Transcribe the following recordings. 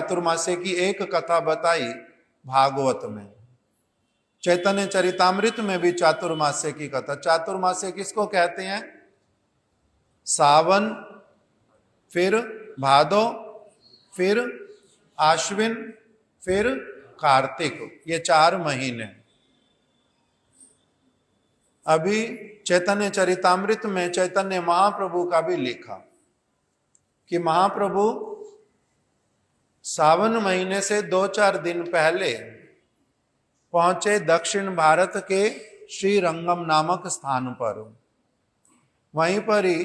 चातुर्मास्य की एक कथा बताई भागवत में। चैतन्य चरितामृत में भी चातुर्मास्य की कथा। चातुर्मास्य किसको कहते हैं? सावन, फिर भादो, फिर आश्विन, फिर कार्तिक, ये 4 महीने। अभी चैतन्य चरितामृत में चैतन्य महाप्रभु का भी लिखा कि महाप्रभु सावन महीने से 2-4 दिन पहले पहुंचे दक्षिण भारत के श्रीरंगम नामक स्थान पर। वहीं पर ही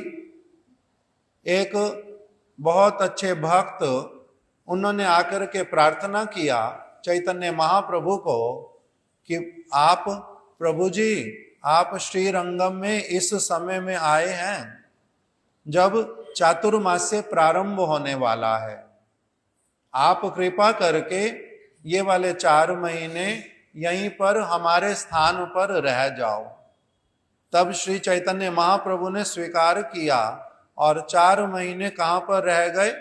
एक बहुत अच्छे भक्त, उन्होंने आकर के प्रार्थना किया चैतन्य महाप्रभु को कि आप प्रभु जी, आप श्रीरंगम में इस समय में आए हैं जब चातुर्मास्य प्रारंभ होने वाला है, आप कृपा करके ये वाले 4 महीने यहीं पर हमारे स्थान पर रह जाओ। तब श्री चैतन्य महाप्रभु ने स्वीकार किया और 4 महीने कहाँ पर रह गए?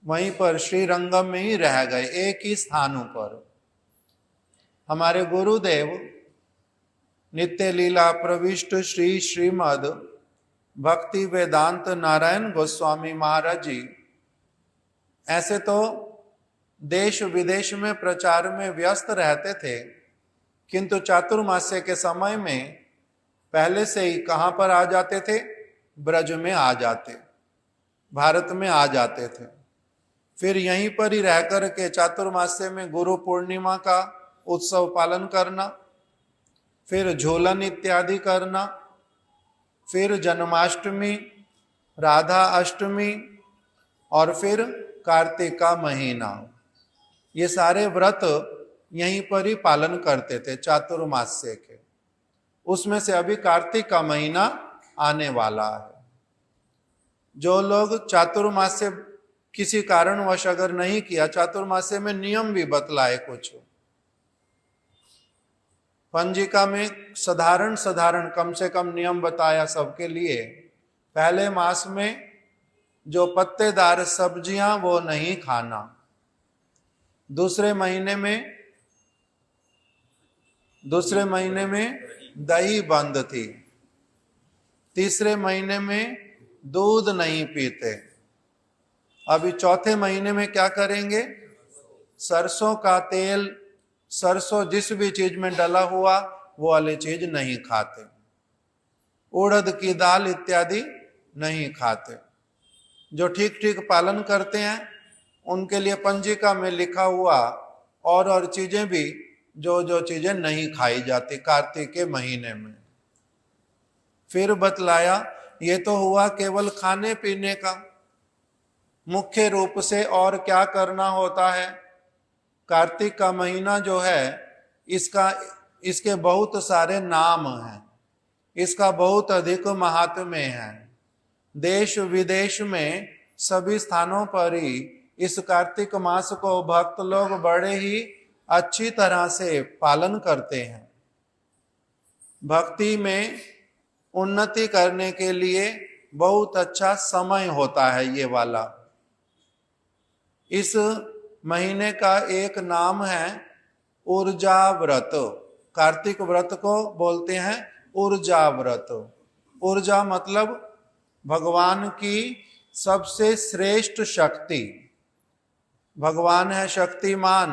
वहीं पर श्रीरंगम में ही रह गए, एक ही स्थानों पर। हमारे गुरुदेव नित्य लीला प्रविष्ट श्री श्रीमद भक्ति वेदांत नारायण गोस्वामी महाराज जी ऐसे तो देश विदेश में प्रचार में व्यस्त रहते थे, किंतु चातुर्मास्य के समय में पहले से ही कहाँ पर आ जाते थे? ब्रज में आ जाते, भारत में आ जाते थे। फिर यहीं पर ही रह कर के चातुर्मास्य में गुरु पूर्णिमा का उत्सव पालन करना, फिर झूलन इत्यादि करना, फिर जन्माष्टमी, राधा अष्टमी और फिर कार्तिक का महीना, ये सारे व्रत यहीं पर ही पालन करते थे चातुर्मास्य के। उसमें से अभी कार्तिक का महीना आने वाला है। जो लोग चातुर्मास्य किसी कारणवश अगर नहीं किया, चातुर्मास्य में नियम भी बतलाए कुछ, पंजिका में साधारण कम से कम नियम बताया सबके लिए। पहले मास में जो पत्तेदार सब्जियां वो नहीं खाना, दूसरे महीने में दही बंद थी, तीसरे महीने में दूध नहीं पीते। अभी चौथे महीने में क्या करेंगे? सरसों का तेल, सरसों जिस भी चीज में डला हुआ वो वाली चीज नहीं खाते, उड़द की दाल इत्यादि नहीं खाते। जो ठीक ठीक पालन करते हैं उनके लिए पंजिका में लिखा हुआ और चीजें भी जो चीजें नहीं खाई जाती कार्तिक के महीने में। फिर बतलाया ये तो हुआ केवल खाने पीने का, मुख्य रूप से और क्या करना होता है। कार्तिक का महीना जो है इसके बहुत सारे नाम हैं, इसका बहुत अधिक महात्म्य है। देश विदेश में सभी स्थानों पर ही इस कार्तिक मास को भक्त लोग बड़े ही अच्छी तरह से पालन करते हैं। भक्ति में उन्नति करने के लिए बहुत अच्छा समय होता है ये वाला। इस महीने का एक नाम है ऊर्जा व्रत। कार्तिक व्रत को बोलते हैं ऊर्जा व्रत। ऊर्जा मतलब भगवान की सबसे श्रेष्ठ शक्ति। भगवान है शक्तिमान,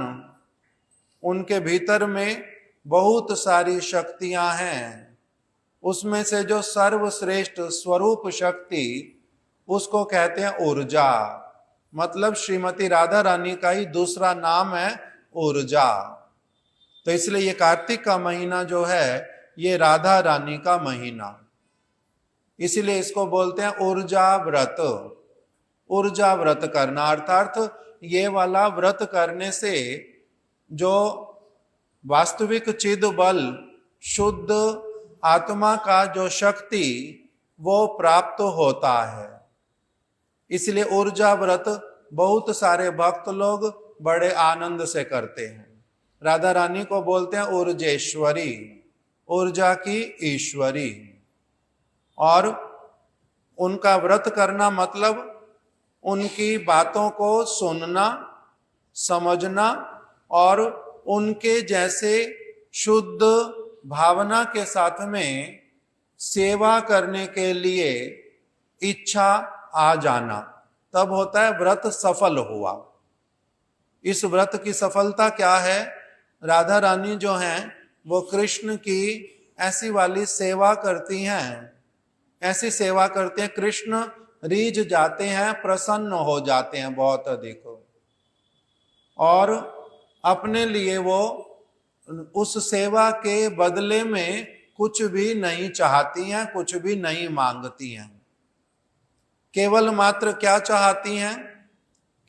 उनके भीतर में बहुत सारी शक्तियां हैं। उसमें से जो सर्वश्रेष्ठ स्वरूप शक्ति, उसको कहते हैं ऊर्जा। मतलब श्रीमती राधा रानी का ही दूसरा नाम है ऊर्जा। तो इसलिए ये कार्तिक का महीना जो है ये राधा रानी का महीना, इसलिए इसको बोलते हैं ऊर्जा व्रत। ऊर्जा व्रत करना अर्थात ये वाला व्रत करने से जो वास्तविक चिद बल, शुद्ध आत्मा का जो शक्ति वो प्राप्त होता है। इसलिए ऊर्जा व्रत बहुत सारे भक्त लोग बड़े आनंद से करते हैं। राधा रानी को बोलते हैं ऊर्जेश्वरी, ऊर्जा की ईश्वरी। और उनका व्रत करना मतलब उनकी बातों को सुनना समझना और उनके जैसे शुद्ध भावना के साथ में सेवा करने के लिए इच्छा आ जाना, तब होता है व्रत सफल हुआ। इस व्रत की सफलता क्या है? राधा रानी जो हैं वो कृष्ण की ऐसी वाली सेवा करती हैं, ऐसी सेवा करते हैं, कृष्ण रीझ जाते हैं, प्रसन्न हो जाते हैं बहुत अधिक, और अपने लिए वो उस सेवा के बदले में कुछ भी नहीं चाहती हैं, कुछ भी नहीं मांगती हैं। केवल मात्र क्या चाहती हैं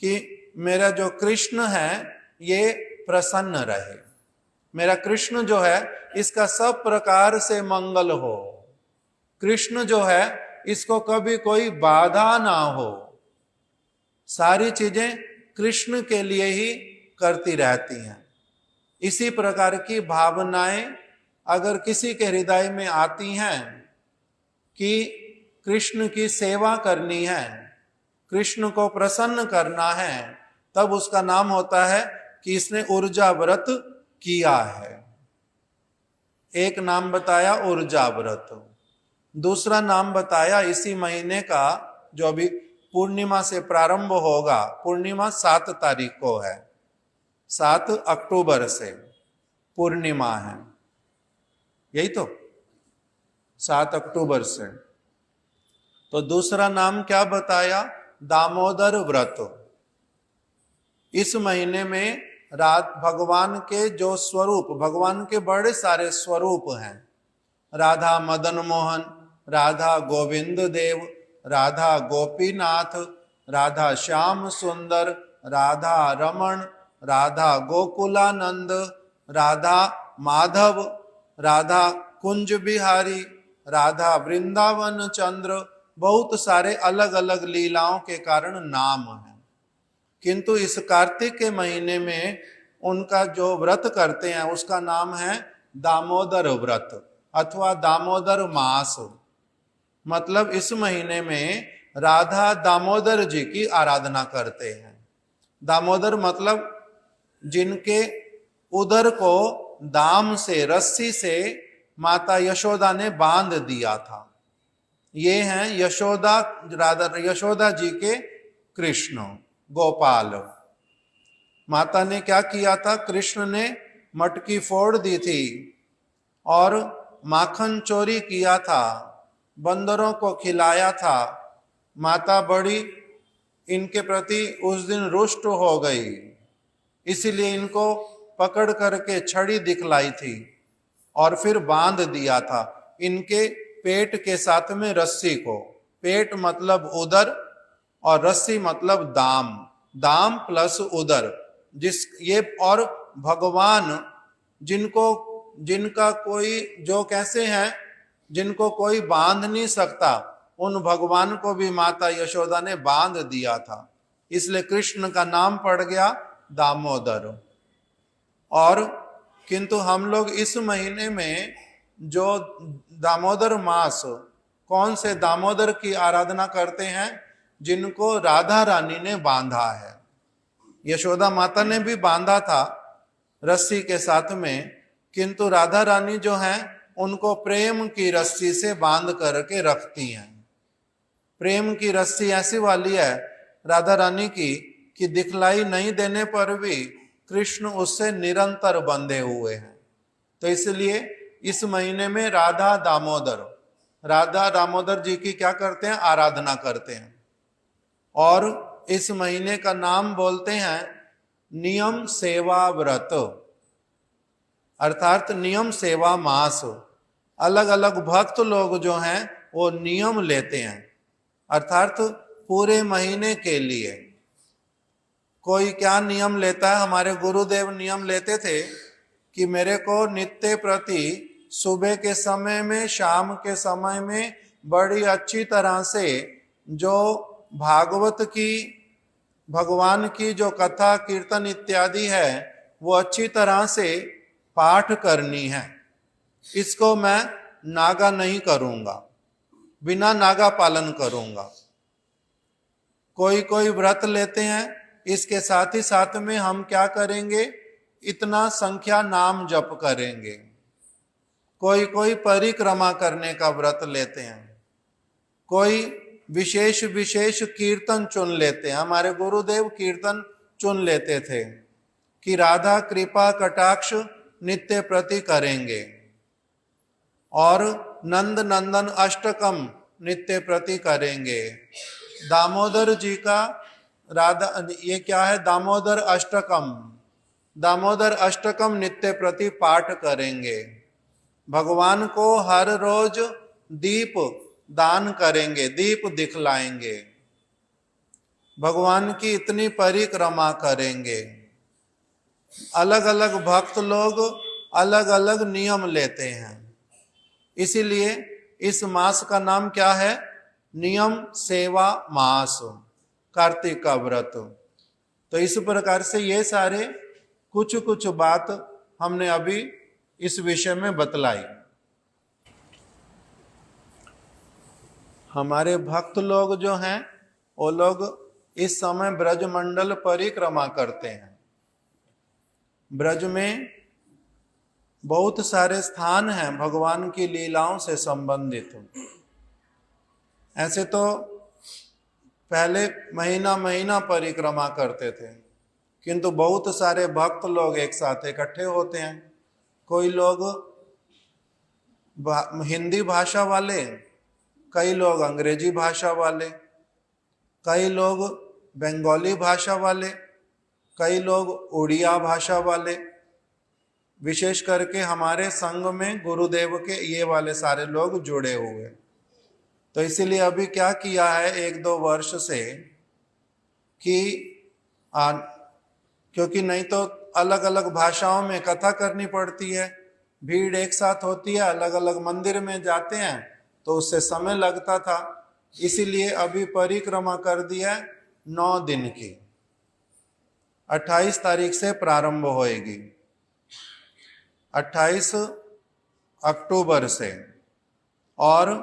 कि मेरा जो कृष्ण है ये प्रसन्न रहे, मेरा कृष्ण जो है इसका सब प्रकार से मंगल हो, कृष्ण जो है इसको कभी कोई बाधा ना हो, सारी चीजें कृष्ण के लिए ही करती रहती हैं। इसी प्रकार की भावनाएं अगर किसी के हृदय में आती हैं कि कृष्ण की सेवा करनी है, कृष्ण को प्रसन्न करना है, तब उसका नाम होता है कि इसने ऊर्जा व्रत किया है। एक नाम बताया ऊर्जा व्रत, दूसरा नाम बताया इसी महीने का जो अभी पूर्णिमा से प्रारंभ होगा, पूर्णिमा 7 तारीख को है, 7 अक्टूबर से पूर्णिमा है, यही तो 7 अक्टूबर से। तो दूसरा नाम क्या बताया? दामोदर व्रत। इस महीने में भगवान के जो स्वरूप, भगवान के बड़े सारे स्वरूप हैं, राधा मदन मोहन, राधा गोविंद देव, राधा गोपीनाथ, राधा श्याम सुंदर, राधा रमण, राधा गोकुलानंद, राधा माधव, राधा कुंज बिहारी, राधा वृंदावन चंद्र, बहुत सारे अलग अलग लीलाओं के कारण नाम हैं। किंतु इस कार्तिक के महीने में उनका जो व्रत करते हैं उसका नाम है दामोदर व्रत अथवा दामोदर मास। मतलब इस महीने में राधा दामोदर जी की आराधना करते हैं। दामोदर मतलब जिनके उदर को दाम से, रस्सी से माता यशोदा ने बांध दिया था, ये हैं यशोदा, राधा यशोदा जी के कृष्ण गोपाल। माता ने क्या किया था? कृष्ण ने मटकी फोड़ दी थी और माखन चोरी किया था, बंदरों को खिलाया था। माता बड़ी इनके प्रति उस दिन रुष्ट हो गई, इसीलिए इनको पकड़ करके छड़ी दिखलाई थी और फिर बांध दिया था इनके पेट के साथ में रस्सी को। पेट मतलब उदर और रस्सी मतलब दाम, दाम प्लस उदर, जिस ये और भगवान जिनका कोई, जो कैसे हैं, जिनको कोई बांध नहीं सकता, उन भगवान को भी माता यशोदा ने बांध दिया था, इसलिए कृष्ण का नाम पड़ गया दामोदर। और किंतु हम लोग इस महीने में जो दामोदर मास, कौन से दामोदर की आराधना करते हैं? जिनको राधा रानी ने बांधा है। यशोदा माता ने भी बांधा था रस्सी के साथ में, किंतु राधा रानी जो हैं उनको प्रेम की रस्सी से बांध करके रखती हैं। प्रेम की रस्सी ऐसी वाली है राधा रानी की कि दिखलाई नहीं देने पर भी कृष्ण उससे निरंतर बंधे हुए हैं। तो इसलिए इस महीने में राधा दामोदर जी की क्या करते हैं? आराधना करते हैं। और इस महीने का नाम बोलते हैं नियम सेवा व्रत, अर्थात नियम सेवा मास। अलग अलग भक्त लोग जो हैं वो नियम लेते हैं, अर्थात पूरे महीने के लिए। कोई क्या नियम लेता है? हमारे गुरुदेव नियम लेते थे कि मेरे को नित्य प्रति सुबह के समय में, शाम के समय में बड़ी अच्छी तरह से जो भागवत की, भगवान की जो कथा कीर्तन इत्यादि है वो अच्छी तरह से पाठ करनी है। इसको मैं नागा नहीं करूंगा, बिना नागा पालन करूंगा। कोई कोई व्रत लेते हैं इसके साथ ही साथ में हम क्या करेंगे, इतना संख्या नाम जप करेंगे। कोई कोई परिक्रमा करने का व्रत लेते हैं, कोई विशेष विशेष कीर्तन चुन लेते हैं। हमारे गुरुदेव कीर्तन चुन लेते थे कि राधा कृपा कटाक्ष नित्य प्रति करेंगे, और नंद नंदन अष्टकम नित्य प्रति करेंगे। दामोदर जी का राधा, ये क्या है, दामोदर अष्टकम, दामोदर अष्टकम नित्य प्रति पाठ करेंगे। भगवान को हर रोज दीप दान करेंगे, दीप दिखलाएंगे, भगवान की इतनी परिक्रमा करेंगे। अलग अलग भक्त लोग अलग अलग नियम लेते हैं, इसीलिए इस मास का नाम क्या है, नियम सेवा मास, कार्तिक का व्रत। तो इस प्रकार से ये सारे कुछ कुछ बात हमने अभी इस विषय में बतलाई। हमारे भक्त लोग जो हैं वो लोग इस समय ब्रजमंडल परिक्रमा करते हैं। ब्रज में बहुत सारे स्थान हैं भगवान की लीलाओं से संबंधित। ऐसे तो पहले महीना महीना परिक्रमा करते थे, किंतु बहुत सारे भक्त लोग एक साथ इकट्ठे होते हैं। कोई लोग हिंदी भाषा वाले, कई लोग अंग्रेजी भाषा वाले, कई लोग बंगाली भाषा वाले, कई लोग उड़िया भाषा वाले। विशेष करके हमारे संघ में गुरुदेव के ये वाले सारे लोग जुड़े हुए। तो इसीलिए अभी क्या किया है 1-2 वर्ष से कि क्योंकि नहीं तो अलग अलग भाषाओं में कथा करनी पड़ती है, भीड़ एक साथ होती है, अलग अलग मंदिर में जाते हैं तो उससे समय लगता था। इसीलिए अभी परिक्रमा कर दिया 9 दिन की, 28 तारीख से प्रारंभ होएगी, 28 अक्टूबर से, और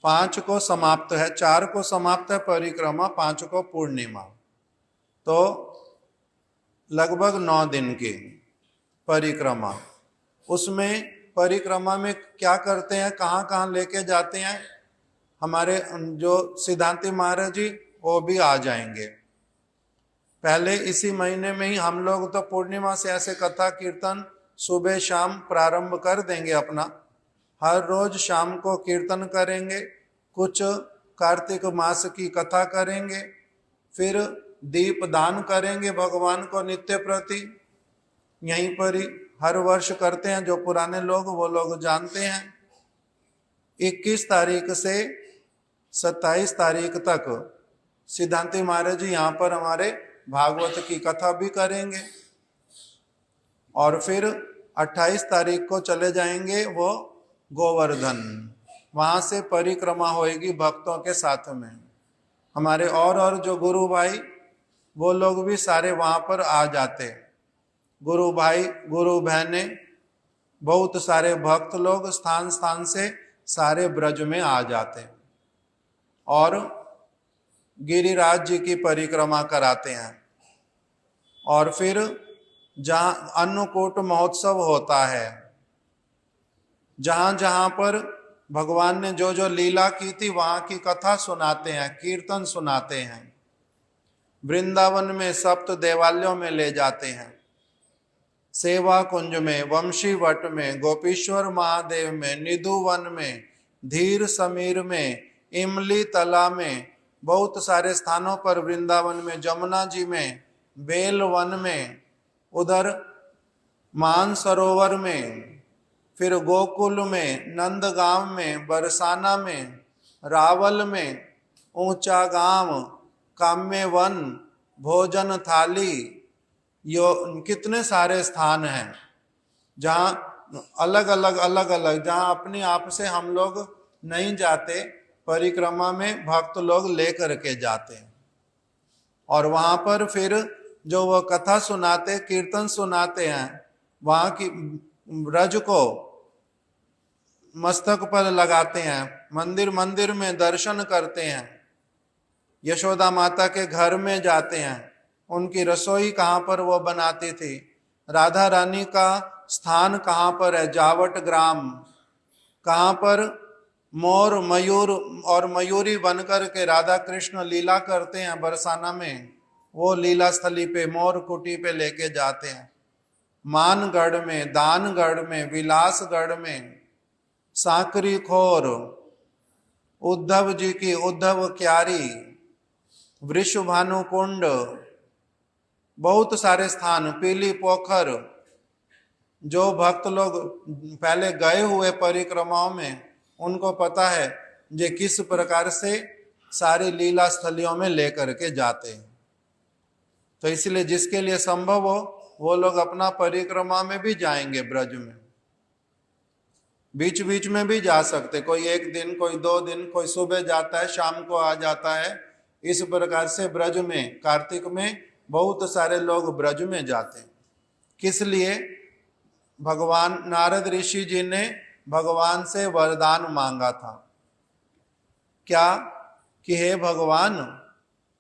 5 को समाप्त है, 4 को समाप्त है परिक्रमा, 5 को पूर्णिमा। तो लगभग 9 दिन की परिक्रमा। उसमें परिक्रमा में क्या करते हैं, कहाँ कहाँ लेके जाते हैं, हमारे जो सिद्धांति महाराज जी वो भी आ जाएंगे। पहले इसी महीने में ही हम लोग तो पूर्णिमा से ऐसे कथा कीर्तन सुबह शाम प्रारंभ कर देंगे अपना। हर रोज शाम को कीर्तन करेंगे, कुछ कार्तिक मास की कथा करेंगे, फिर दीप दान करेंगे भगवान को नित्य प्रति। यहीं पर ही हर वर्ष करते हैं, जो पुराने लोग वो लोग जानते हैं। 21 तारीख से 27 तारीख तक सिद्धांति महाराज जी यहाँ पर हमारे भागवत की कथा भी करेंगे, और फिर 28 तारीख को चले जाएंगे वो गोवर्धन, वहां से परिक्रमा होएगी भक्तों के साथ में। हमारे और जो गुरु भाई वो लोग भी सारे वहां पर आ जाते, गुरु भाई गुरु बहने, बहुत सारे भक्त लोग स्थान स्थान से सारे ब्रज में आ जाते और गिरिराज जी की परिक्रमा कराते हैं। और फिर जहाँ अन्नकूट महोत्सव होता है, जहाँ जहाँ पर भगवान ने जो जो लीला की थी वहाँ की कथा सुनाते हैं, कीर्तन सुनाते हैं। वृंदावन में 7 देवालयों में ले जाते हैं, सेवा कुंज में, वंशी वट में, गोपीश्वर महादेव में, निधुवन में, धीर समीर में, इमली तला में, बहुत सारे स्थानों पर वृंदावन में, जमुना जी में, बेलवन में, उधर मानसरोवर में, फिर गोकुल में, नंदगांव में, बरसाना में, रावल में, ऊंचा गांव, काम्य वन, भोजन थाली, यो कितने सारे स्थान हैं जहाँ अलग अलग जहाँ अपने आप से हम लोग नहीं जाते, परिक्रमा में भक्त लोग लेकर के जाते हैं। और वहाँ पर फिर जो वो कथा सुनाते, कीर्तन सुनाते हैं, वहाँ की ब्रज को मस्तक पर लगाते हैं, मंदिर मंदिर में दर्शन करते हैं, यशोदा माता के घर में जाते हैं, उनकी रसोई कहाँ पर वो बनाती थी, राधा रानी का स्थान कहाँ पर है, जावट ग्राम, कहाँ पर मोर मयूर और मयूरी बनकर के राधा कृष्ण लीला करते हैं बरसाना में, वो लीला स्थली पे मोर कुटी पे लेके जाते हैं। मानगढ़ में, दानगढ़ में, विलासगढ़ में, सांकरी खोर, उद्धव जी की उद्धव क्यारी, वृषभानु कुंड, बहुत सारे स्थान, पीली पोखर, जो भक्त लोग पहले गए हुए परिक्रमाओं में उनको पता है जे किस प्रकार से सारी लीला स्थलियों में लेकर के जाते हैं। तो इसलिए जिसके लिए संभव हो वो लोग अपना परिक्रमा में भी जाएंगे ब्रज में, बीच बीच में भी जा सकते, कोई एक दिन, कोई 2 दिन, कोई सुबह जाता है शाम को आ जाता है। इस प्रकार से ब्रज में कार्तिक में बहुत सारे लोग ब्रज में जाते हैं। किस लिए? भगवान नारद ऋषि जी ने भगवान से वरदान मांगा था, क्या कि हे भगवान,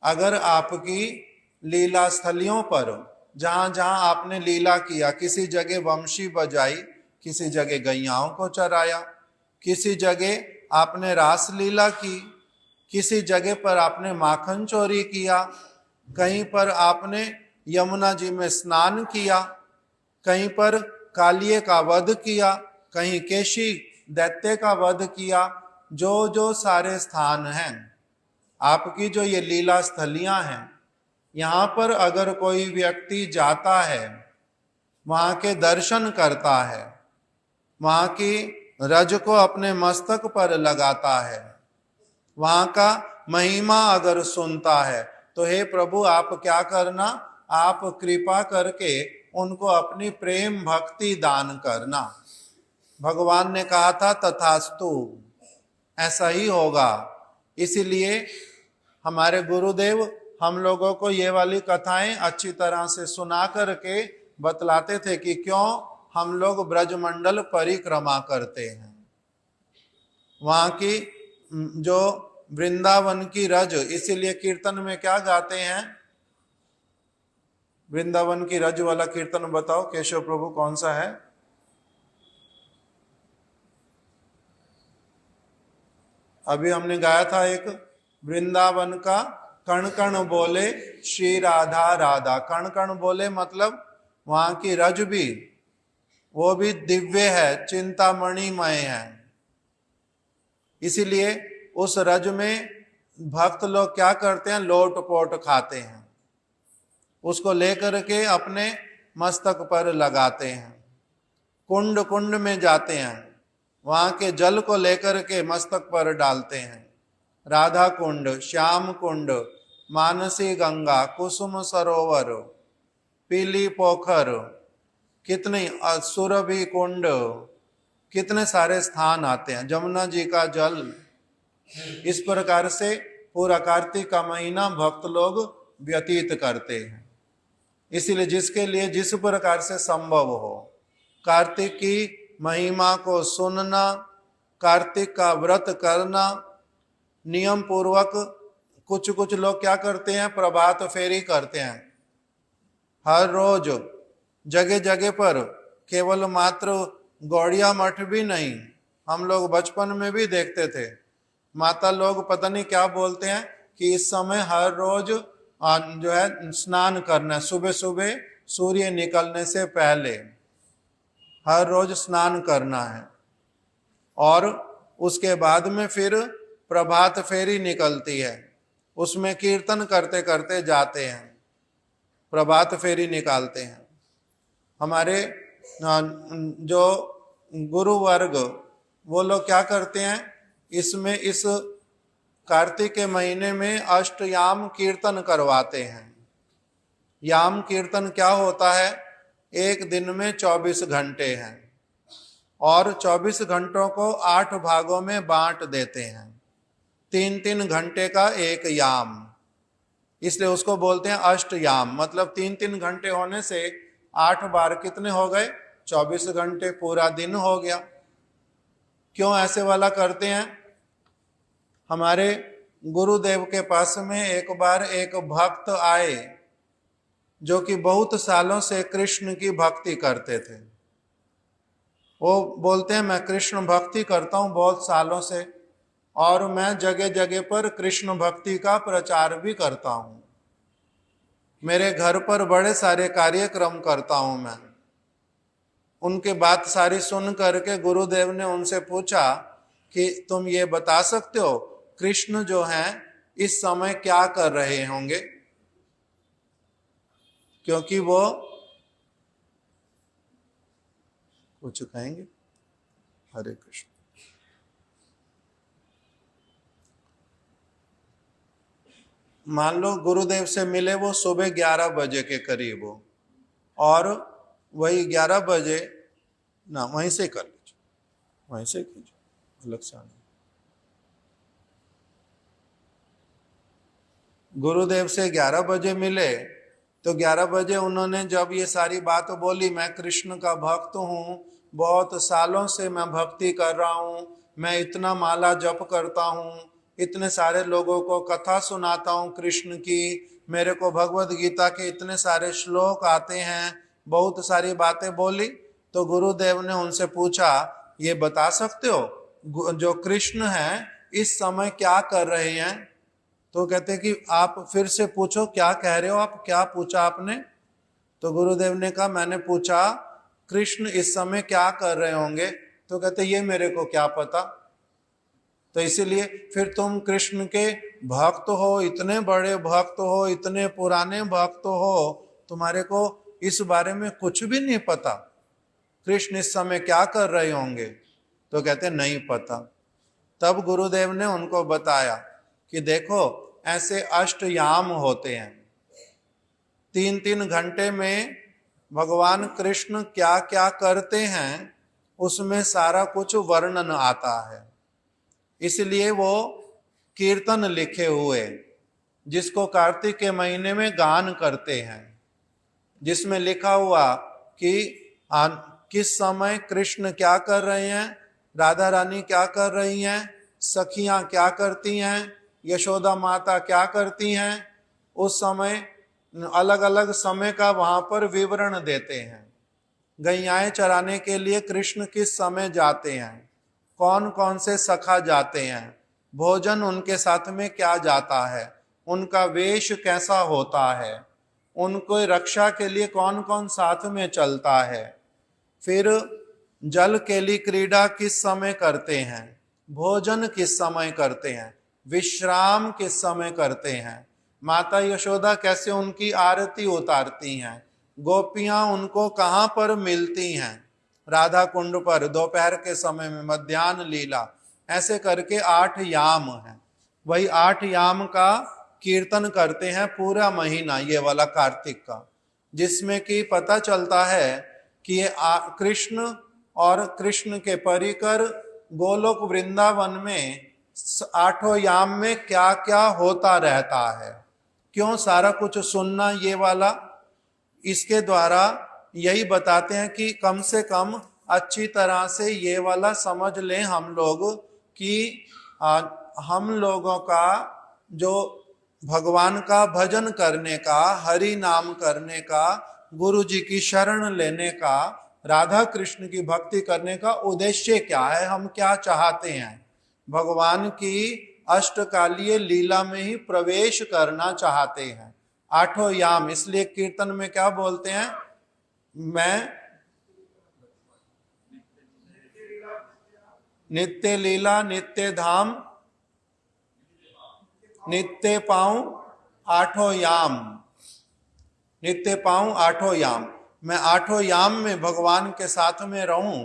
अगर आपकी लीला स्थलियों पर जहां जहां आपने लीला किया, किसी जगह वंशी बजाई, किसी जगह गैयाओं को चराया, किसी जगह आपने रास लीला की, किसी जगह पर आपने माखन चोरी किया, कहीं पर आपने यमुना जी में स्नान किया, कहीं पर कालिये का वध किया, कहीं केशी दैत्य का वध किया, जो जो सारे स्थान हैं आपकी, जो ये लीला स्थलियां हैं, यहाँ पर अगर कोई व्यक्ति जाता है, वहाँ के दर्शन करता है, वहाँ की रज को अपने मस्तक पर लगाता है, वहाँ का महिमा अगर सुनता है, तो हे प्रभु आप क्या करना, आप कृपा करके उनको अपनी प्रेम भक्ति दान करना। भगवान ने कहा था तथास्तु, ऐसा ही होगा। इसीलिए हमारे गुरुदेव हम लोगों को ये वाली कथाएं अच्छी तरह से सुना करके बतलाते थे कि क्यों हम लोग ब्रजमंडल परिक्रमा करते हैं। वहाँ की जो वृंदावन की रज, इसीलिए कीर्तन में क्या गाते हैं, वृंदावन की रज वाला कीर्तन बताओ केशव प्रभु कौन सा है? अभी हमने गाया था एक, वृंदावन का कण कण बोले श्री राधा राधा। कण कण बोले मतलब वहां की रज भी, वो भी दिव्य है, चिंतामणिमय है। इसीलिए उस रज में भक्त लोग क्या करते हैं, लोट पोट खाते हैं, उसको लेकर के अपने मस्तक पर लगाते हैं। कुंड कुंड में जाते हैं, वहां के जल को लेकर के मस्तक पर डालते हैं। राधा कुंड, श्याम कुंड, मानसी गंगा, कुसुम सरोवर, पीली पोखर, कितने सुरभि कुंड, कितने सारे स्थान आते हैं, जमुना जी का जल। इस प्रकार से पूरा कार्तिक का महीना भक्त लोग व्यतीत करते हैं। इसीलिए जिसके लिए जिस प्रकार से संभव हो, कार्तिक की महिमा को सुनना, कार्तिक का व्रत करना, नियम पूर्वक। कुछ कुछ लोग क्या करते हैं, प्रभात फेरी करते हैं हर रोज जगह जगह पर, केवल मात्र गौड़िया मठ भी नहीं, हम लोग बचपन में भी देखते थे, माता लोग पता नहीं क्या बोलते हैं कि इस समय हर रोज जो है स्नान करना है, सुबह सुबह सूर्य निकलने से पहले हर रोज स्नान करना है, और उसके बाद में फिर प्रभात फेरी निकलती है, उसमें कीर्तन करते करते जाते हैं, प्रभात फेरी निकालते हैं। हमारे जो गुरु वर्ग वो लोग क्या करते हैं, इसमें इस कार्तिक के महीने में अष्टयाम कीर्तन करवाते हैं। याम कीर्तन क्या होता है, एक दिन में 24 घंटे हैं और 24 घंटों को 8 भागों में बांट देते हैं, 3-3 घंटे का एक याम, इसलिए उसको बोलते हैं अष्टयाम। मतलब 3-3 घंटे होने से 8 बार कितने हो गए, 24 घंटे, पूरा दिन हो गया। क्यों ऐसे वाला करते हैं? हमारे गुरुदेव के पास में एक बार एक भक्त आए, जो कि बहुत सालों से कृष्ण की भक्ति करते थे। वो बोलते हैं मैं कृष्ण भक्ति करता हूँ बहुत सालों से, और मैं जगह जगह पर कृष्ण भक्ति का प्रचार भी करता हूँ। मेरे घर पर बड़े सारे कार्यक्रम करता हूँ मैं। उनकी बात सारी सुन करके गुरुदेव ने उनसे पूछा कि तुम ये बता सकते हो कृष्ण जो हैं इस समय क्या कर रहे होंगे, क्योंकि वो कुछ कहेंगे। हरे कृष्ण। मान लो गुरुदेव से मिले वो सुबह 11 बजे के करीब हो, और वही 11 बजे ना, वहीं से कर लीजिए, वहीं से कीजिए, अलग से आने। गुरुदेव से 11 बजे मिले तो 11 बजे उन्होंने जब ये सारी बात बोली, मैं कृष्ण का भक्त हूँ, बहुत सालों से मैं भक्ति कर रहा हूँ, मैं इतना माला जप करता हूँ, इतने सारे लोगों को कथा सुनाता हूँ कृष्ण की, मेरे को भगवत गीता के इतने सारे श्लोक आते हैं, बहुत सारी बातें बोली। तो गुरुदेव ने उनसे पूछा ये बता सकते हो जो कृष्ण हैं इस समय क्या कर रहे हैं? तो कहते कि आप फिर से पूछो, क्या कह रहे हो आप, क्या पूछा आपने? तो गुरुदेव ने कहा मैंने पूछा कृष्ण इस समय क्या कर रहे होंगे। तो कहते ये मेरे को क्या पता। तो इसीलिए फिर तुम कृष्ण के भक्त हो, इतने बड़े भक्त हो, इतने पुराने भक्त हो, तुम्हारे को इस बारे में कुछ भी नहीं पता कृष्ण इस समय क्या कर रहे होंगे? तो कहते नहीं पता। तब गुरुदेव ने उनको बताया कि देखो ऐसे अष्टयाम होते हैं, 3-3 घंटे में भगवान कृष्ण क्या क्या करते हैं उसमें सारा कुछ वर्णन आता है। इसलिए वो कीर्तन लिखे हुए जिसको कार्तिक के महीने में गान करते हैं, जिसमें लिखा हुआ कि किस समय कृष्ण क्या कर रहे हैं, राधा रानी क्या कर रही हैं, सखियां क्या करती हैं, यशोदा माता क्या करती हैं, उस समय अलग अलग समय का वहां पर विवरण देते हैं। गैयाएं चराने के लिए कृष्ण किस समय जाते हैं, कौन कौन से सखा जाते हैं, भोजन उनके साथ में क्या जाता है, उनका वेश कैसा होता है, उनको रक्षा के लिए कौन कौन साथ में चलता है, फिर जल केली क्रीड़ा किस समय करते हैं, भोजन किस समय करते हैं, विश्राम किस समय करते हैं, माता यशोदा कैसे उनकी आरती उतारती हैं, गोपियां उनको कहाँ पर मिलती हैं, राधा कुंड पर दोपहर के समय में, मध्याह्न लीला, ऐसे करके 8 याम हैं। वही 8 याम का कीर्तन करते हैं पूरा महीना ये वाला कार्तिक का, जिसमें कि पता चलता है कि ये कृष्ण और कृष्ण के परिकर गोलोक वृंदावन में 8 याम में क्या क्या होता रहता है। क्यों सारा कुछ सुनना ये वाला? इसके द्वारा यही बताते हैं कि कम से कम अच्छी तरह से ये वाला समझ लें हम लोग कि हम लोगों का जो भगवान का भजन करने का, हरि नाम करने का, गुरु जी की शरण लेने का, राधा कृष्ण की भक्ति करने का उद्देश्य क्या है, हम क्या चाहते हैं। भगवान की अष्टकालीय लीला में ही प्रवेश करना चाहते हैं। 8 याम, इसलिए कीर्तन में क्या बोलते हैं, मैं नित्य लीला नित्य धाम नित्य पाऊं 8 याम, नित्य पाऊं 8 याम, मैं 8 याम में भगवान के साथ में रहूं,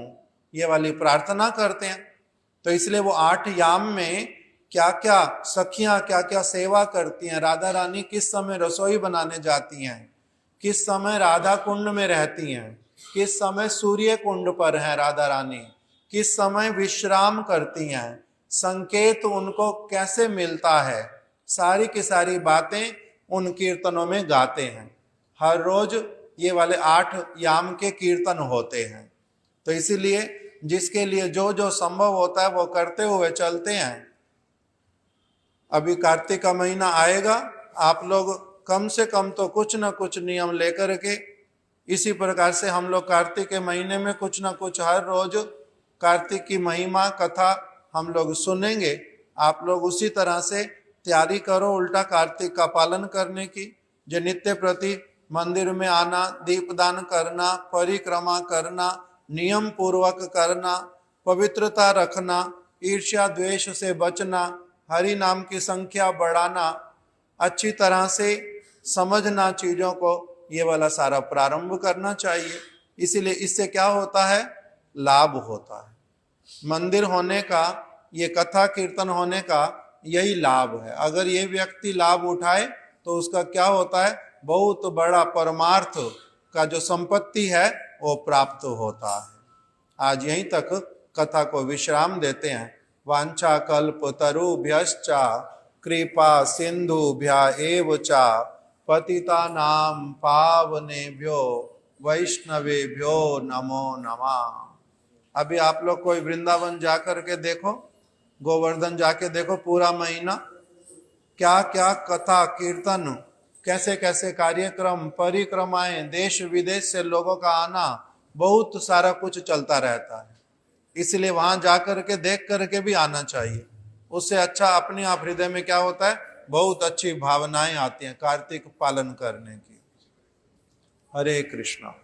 ये वाली प्रार्थना करते हैं। तो इसलिए वो 8 याम में क्या क्या सखियां क्या क्या सेवा करती हैं, राधा रानी किस समय रसोई बनाने जाती हैं, किस समय राधा कुंड में रहती हैं, किस समय सूर्य कुंड पर है राधा रानी, किस समय विश्राम करती हैं, संकेत उनको कैसे मिलता है, सारी की सारी बातें उन कीर्तनों में गाते हैं। हर रोज ये वाले 8 याम के कीर्तन होते हैं। तो इसीलिए जिसके लिए जो जो संभव होता है वो करते हुए चलते हैं। अभी कार्तिक का महीना आएगा, आप लोग कम से कम तो कुछ ना कुछ नियम लेकर के, इसी प्रकार से हम लोग कार्तिक के महीने में कुछ ना कुछ हर रोज कार्तिक की महिमा कथा हम लोग सुनेंगे। आप लोग उसी तरह से तैयारी करो उल्टा कार्तिक का पालन करने की। जो नित्य प्रति मंदिर में आना, दीपदान करना, परिक्रमा करना, नियम पूर्वक करना, पवित्रता रखना, ईर्ष्या द्वेष से बचना, हरि नाम की संख्या बढ़ाना, अच्छी तरह से समझना चीजों को, ये वाला सारा प्रारंभ करना चाहिए। इसीलिए इससे क्या होता है, लाभ होता है। मंदिर होने का, ये कथा कीर्तन होने का यही लाभ है। अगर ये व्यक्ति लाभ उठाए तो उसका क्या होता है, बहुत बड़ा परमार्थ का जो संपत्ति है वो प्राप्त होता है। आज यहीं तक कथा को विश्राम देते हैं। वांछा कल्प तरुभ्यश्चा कृपा सिंधुभ्य एव चा पतितानां पावनेभ्यो वैष्णवेभ्यो नमो नमः। अभी आप लोग कोई वृंदावन जाकर के देखो, गोवर्धन जाके देखो, पूरा महीना क्या क्या कथा कीर्तन, कैसे कैसे कार्यक्रम, परिक्रमाएं, देश विदेश से लोगों का आना, बहुत सारा कुछ चलता रहता है। इसलिए वहां जाकर के देख करके भी आना चाहिए। उससे अच्छा अपने आप हृदय में क्या होता है, बहुत अच्छी भावनाएं आती हैं कार्तिक पालन करने की। हरे कृष्णा।